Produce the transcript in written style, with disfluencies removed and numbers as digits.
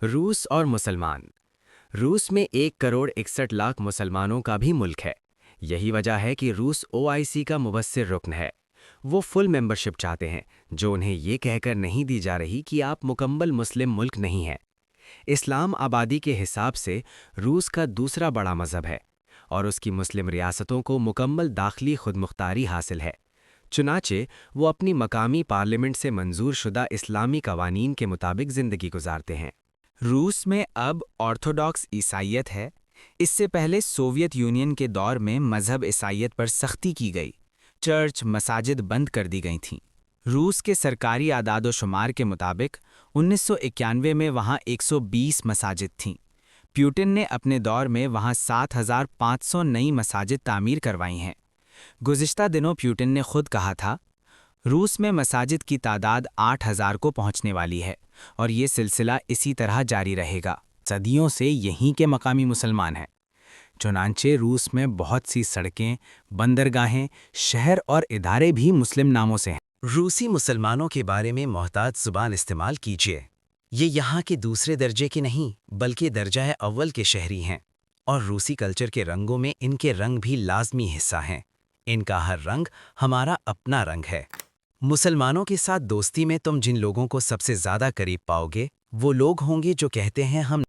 روس اور مسلمان۔ روس میں 1,61,00,000 مسلمانوں کا بھی ملک ہے۔ یہی وجہ ہے کہ روس OIC کا مبصر رکن ہے۔ وہ فل ممبرشپ چاہتے ہیں، جو انہیں یہ کہہ کر نہیں دی جا رہی کہ آپ مکمل مسلم ملک نہیں ہیں۔ اسلام آبادی کے حساب سے روس کا دوسرا بڑا مذہب ہے اور اس کی مسلم ریاستوں کو مکمل داخلی خود مختاری حاصل ہے۔ چنانچہ وہ اپنی مقامی پارلیمنٹ سے منظور شدہ اسلامی قوانین کے مطابق زندگی گزارتے ہیں۔ روس میں اب آرتھوڈاکس عیسائیت ہے۔ اس سے پہلے سوویت یونین کے دور میں مذہب عیسائیت پر سختی کی گئی، چرچ مساجد بند کر دی گئی تھیں۔ روس کے سرکاری اعداد و شمار کے مطابق 1991 میں وہاں 120 مساجد تھیں۔ پیوٹن نے اپنے دور میں وہاں 7,500 نئی مساجد تعمیر کروائی ہیں۔ گزشتہ دنوں پیوٹن نے خود کہا تھا، روس میں مساجد کی تعداد 8,000 کو پہنچنے والی ہے اور یہ سلسلہ اسی طرح جاری رہے گا۔ صدیوں سے یہیں کے مقامی مسلمان ہیں۔ چنانچہ روس میں بہت سی سڑکیں، بندرگاہیں، شہر اور ادارے بھی مسلم ناموں سے ہیں۔ روسی مسلمانوں کے بارے میں محتاط زبان استعمال کیجیے۔ یہ یہاں کے دوسرے درجے کے نہیں بلکہ درجہ اول کے شہری ہیں، اور روسی کلچر کے رنگوں میں ان کے رنگ بھی لازمی حصہ ہیں۔ ان کا ہر رنگ ہمارا اپنا رنگ ہے۔ مسلمانوں کے ساتھ دوستی میں تم جن لوگوں کو سب سے زیادہ قریب پاؤ گے وہ لوگ ہوں گے جو کہتے ہیں ہم